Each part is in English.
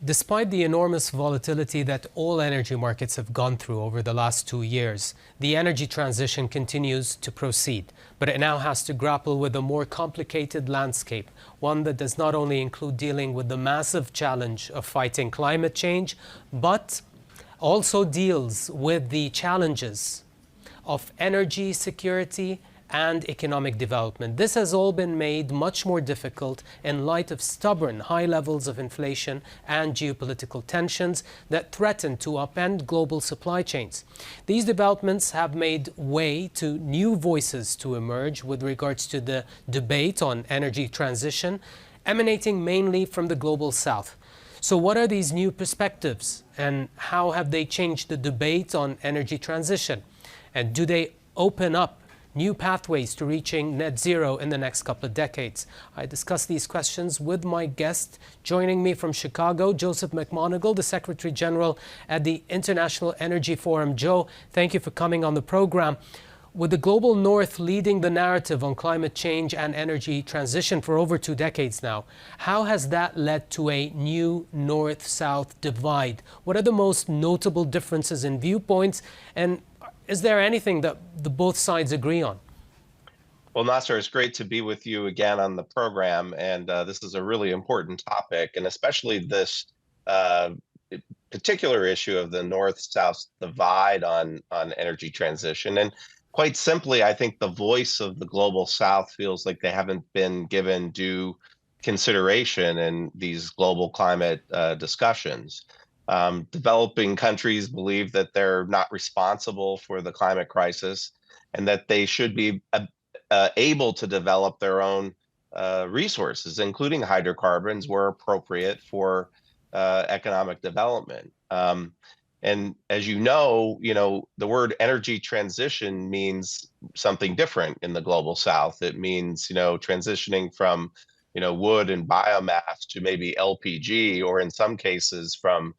Despite the enormous volatility that all energy markets have gone through over the last 2 years, the energy transition continues to proceed. But it now has to grapple with a more complicated landscape, one that does not only include dealing with the massive challenge of fighting climate change, but also deals with the challenges of energy security and economic development. This has all been made much more difficult in light of stubborn high levels of inflation and geopolitical tensions that threaten to upend global supply chains. These developments have made way to new voices to emerge with regards to the debate on energy transition, emanating mainly from the global south. So what are these new perspectives, and how have they changed the debate on energy transition? And do they open up new pathways to reaching net zero in the next couple of decades? I discuss these questions with my guest. Joining me from Chicago, Joseph McMonigle, the Secretary General at the International Energy Forum. Joe, thank you for coming on the program. With the global north leading the narrative on climate change and energy transition for over 2 decades now, how has that led to a new north-south divide? What are the most notable differences in viewpoints, and is there anything that both sides agree on? Well, Nasser, it's great to be with you again on the program, and this is a really important topic, and especially this uh, particular issue of the North-South divide on energy transition. And quite simply, I think the voice of the global South feels like they haven't been given due consideration in these global climate discussions. Developing countries believe that they're not responsible for the climate crisis and that they should be able to develop their own resources, including hydrocarbons, where appropriate for economic development. And as you know, the word energy transition means something different in the global South. It means, transitioning from, wood and biomass to maybe LPG, or in some cases from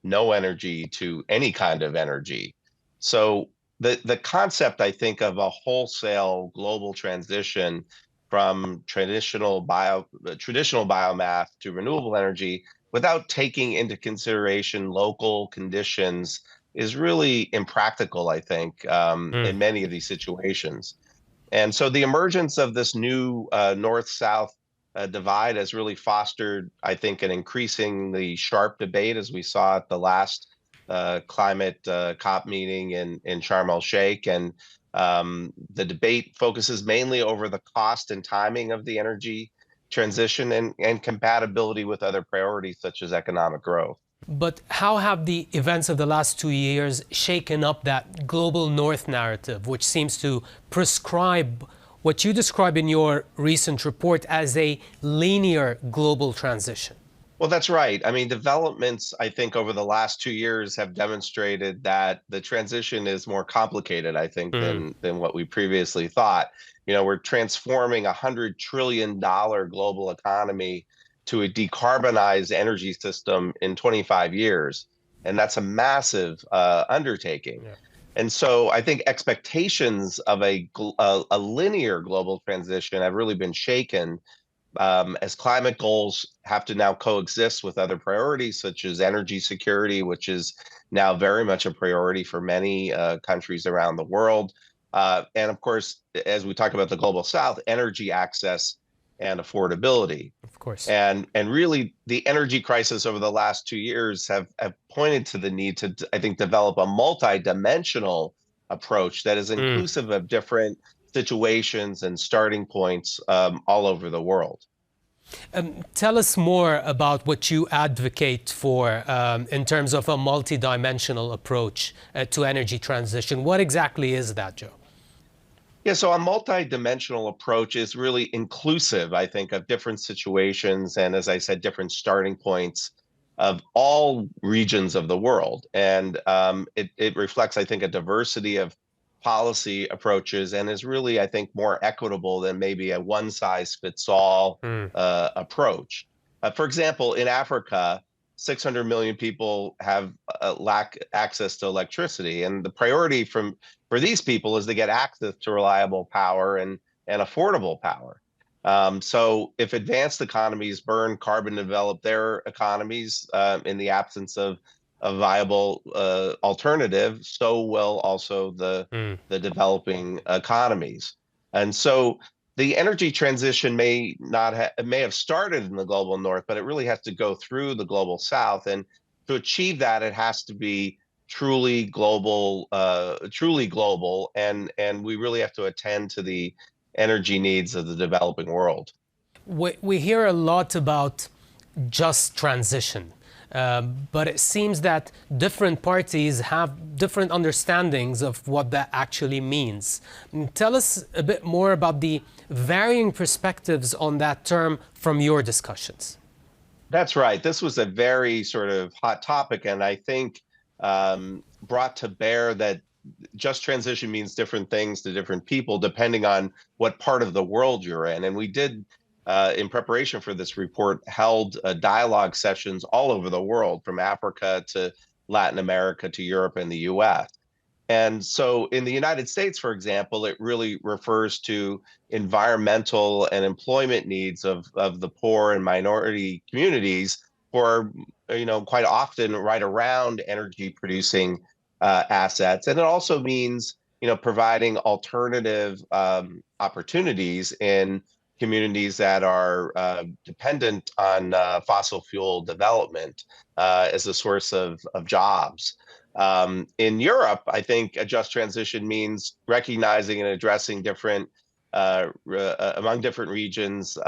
no energy to any kind of energy. So the concept, I think, of a wholesale global transition from traditional biomass to renewable energy without taking into consideration local conditions is really impractical, I think, in many of these situations. And so the emergence of this new north-south divide has really fostered, I think, an increasingly sharp debate, as we saw at the last climate COP meeting in Sharm el-Sheikh. And the debate focuses mainly over the cost and timing of the energy transition and compatibility with other priorities such as economic growth. But how have the events of the last 2 years shaken up that global north narrative, which seems to prescribe what you describe in your recent report as a linear global transition? Well, that's right. I mean, developments, I think, over the last 2 years have demonstrated that the transition is more complicated, I think, than what we previously thought. We're transforming $100 trillion global economy to a decarbonized energy system in 25 years. And that's a massive undertaking. Yeah. And so I think expectations of a linear global transition have really been shaken as climate goals have to now coexist with other priorities, such as energy security, which is now very much a priority for many countries around the world. And of course, as we talk about the global South, energy access and affordability. Of course. And really, the energy crisis over the last 2 years have pointed to the need to, I think, develop a multidimensional approach that is inclusive of different situations and starting points all over the world. Tell us more about what you advocate for in terms of a multidimensional approach to energy transition. What exactly is that, Joe? Yeah, so a multidimensional approach is really inclusive, I think, of different situations and, as I said, different starting points of all regions of the world. And it reflects, I think, a diversity of policy approaches and is really, I think, more equitable than maybe a one-size-fits-all approach. For example, in Africa, 600 million people have lack access to electricity, and the priority for these people is to get access to reliable power and affordable power. So if advanced economies burn carbon to develop their economies in the absence of a viable alternative, so will also Mm. the developing economies. And so the energy transition may not it may have started in the global north, but it really has to go through the global south. And to achieve that, it has to be truly global, and we really have to attend to the energy needs of the developing world. We hear a lot about just transition, but it seems that different parties have different understandings of what that actually means. Tell us a bit more about the varying perspectives on that term from your discussions. That's right. This was a very sort of hot topic, and I think brought to bear that just transition means different things to different people depending on what part of the world you're in. And we did, in preparation for this report, held dialogue sessions all over the world, from Africa to Latin America to Europe and the US. And so in the United States, for example, it really refers to environmental and employment needs of the poor and minority communities who are, quite often right around energy producing assets. And it also means, providing alternative opportunities in communities that are dependent on fossil fuel development as a source of jobs. In Europe, I think a just transition means recognizing and addressing different among different regions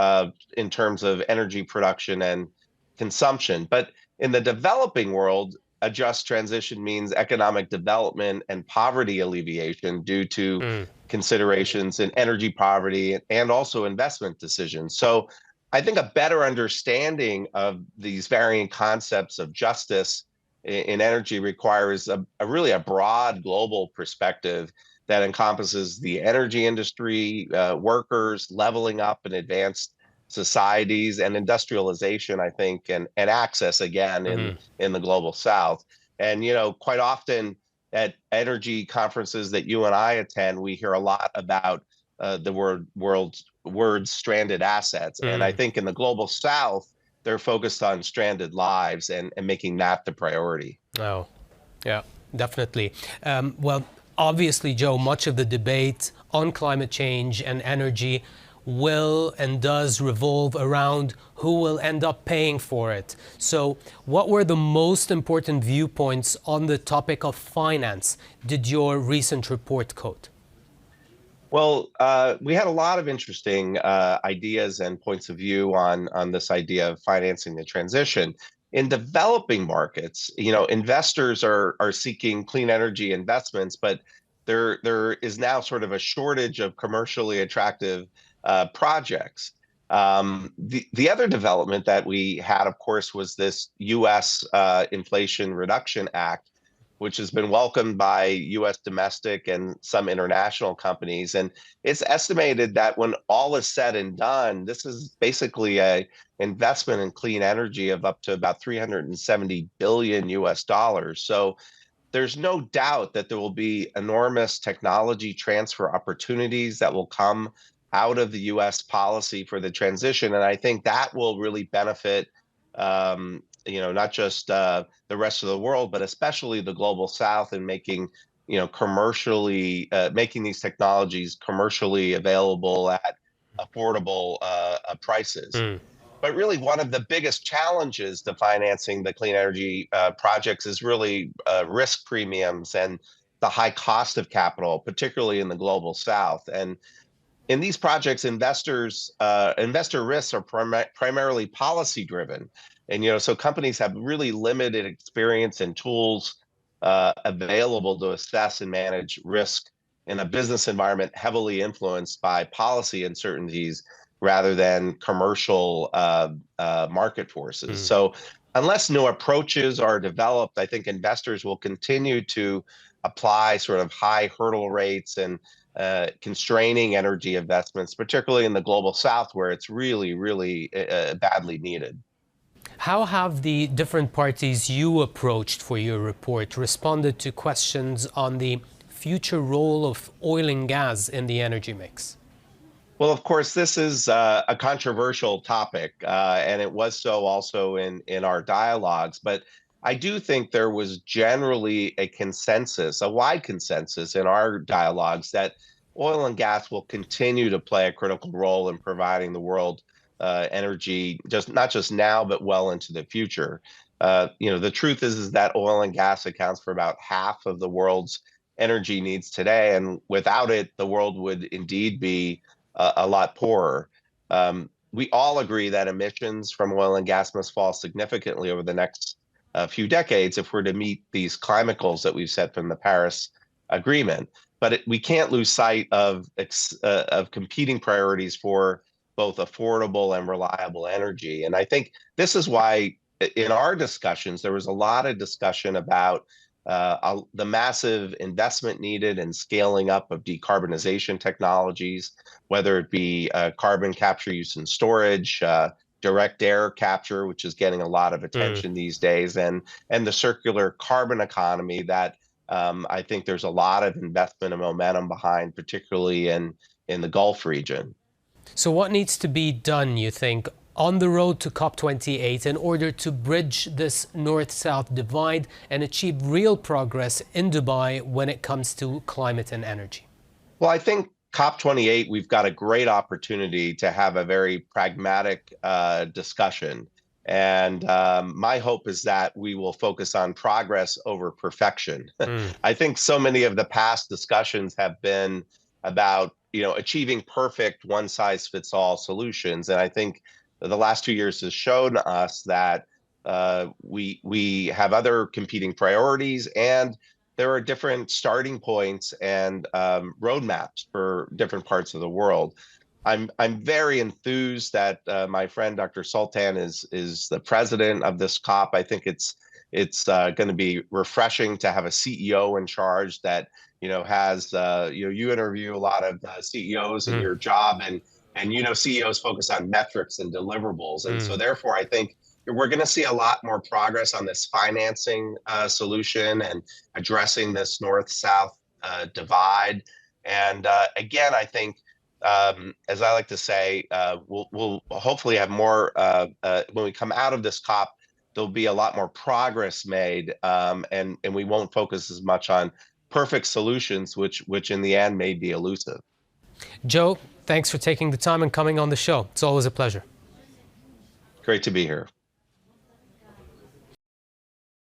in terms of energy production and consumption. But in the developing world, a just transition means economic development and poverty alleviation due to Mm. considerations in energy poverty and also investment decisions. So I think a better understanding of these varying concepts of justice in energy requires a really a broad global perspective that encompasses the energy industry, workers, leveling up and advanced societies, and industrialization, I think, and access again Mhm. in the global south. And quite often at energy conferences that you and I attend, we hear a lot about the word stranded assets. And I Mm. think in the global south, they're focused on stranded lives and making that the priority. Oh, yeah, definitely. Well, obviously, Joe, much of the debate on climate change and energy will and does revolve around who will end up paying for it. So, what were the most important viewpoints on the topic of finance did your recent report quote? Well, we had a lot of interesting ideas and points of view on this idea of financing the transition. In developing markets, investors are seeking clean energy investments, but there is now sort of a shortage of commercially attractive projects. The other development that we had, of course, was this U.S. Inflation Reduction Act, which has been welcomed by U.S. domestic and some international companies. And it's estimated that when all is said and done, this is basically a investment in clean energy of up to about 370 billion US dollars. So there's no doubt that there will be enormous technology transfer opportunities that will come out of the U.S. policy for the transition, and I think that will really benefit, not just the rest of the world, but especially the global South, in making, commercially making these technologies commercially available at affordable prices. Mm. But really, one of the biggest challenges to financing the clean energy projects is really risk premiums and the high cost of capital, particularly in the global South. And in these projects, investor risks are primarily policy driven, and so companies have really limited experience and tools available to assess and manage risk in a business environment heavily influenced by policy uncertainties rather than commercial market forces. Mm. So unless new approaches are developed, I think investors will continue to apply sort of high hurdle rates and constraining energy investments, particularly in the global South, where it's really, really badly needed. How have the different parties you approached for your report responded to questions on the future role of oil and gas in the energy mix? Well, of course, this is a controversial topic, and it was so also in our dialogues. But I do think there was generally a consensus, a wide consensus in our dialogues that oil and gas will continue to play a critical role in providing the world energy, just not just now, but well into the future. The truth is that oil and gas accounts for about half of the world's energy needs today, and without it, the world would indeed be a lot poorer. We all agree that emissions from oil and gas must fall significantly over the next few decades if we're to meet these climate goals that we've set from the Paris Agreement. But we can't lose sight of competing priorities for both affordable and reliable energy. And I think this is why in our discussions, there was a lot of discussion about the massive investment needed in scaling up of decarbonization technologies, whether it be carbon capture, use and storage, direct air capture, which is getting a lot of Mm. attention these days, and the circular carbon economy that I think there's a lot of investment and momentum behind, particularly in the Gulf region. So what needs to be done, you think, on the road to COP28 in order to bridge this north-south divide and achieve real progress in Dubai when it comes to climate and energy? Well, I think COP28, we've got a great opportunity to have a very pragmatic discussion. And my hope is that we will focus on progress over perfection. Mm. I think so many of the past discussions have been about, achieving perfect one-size-fits-all solutions. And I think the last 2 years has shown us that we have other competing priorities, and there are different starting points and roadmaps for different parts of the world. I'm very enthused that my friend Dr. Sultan is the president of this COP. I think it's going to be refreshing to have a CEO in charge that has you interview a lot of CEOs in Mm. your job, and CEOs focus on metrics and deliverables, and so Mm. therefore I think we're going to see a lot more progress on this financing solution and addressing this north-south divide. And again, I think, as I like to say, we'll hopefully have more when we come out of this COP. There'll be a lot more progress made, and we won't focus as much on perfect solutions, which in the end may be elusive. Joe, thanks for taking the time and coming on the show. It's always a pleasure. Great to be here.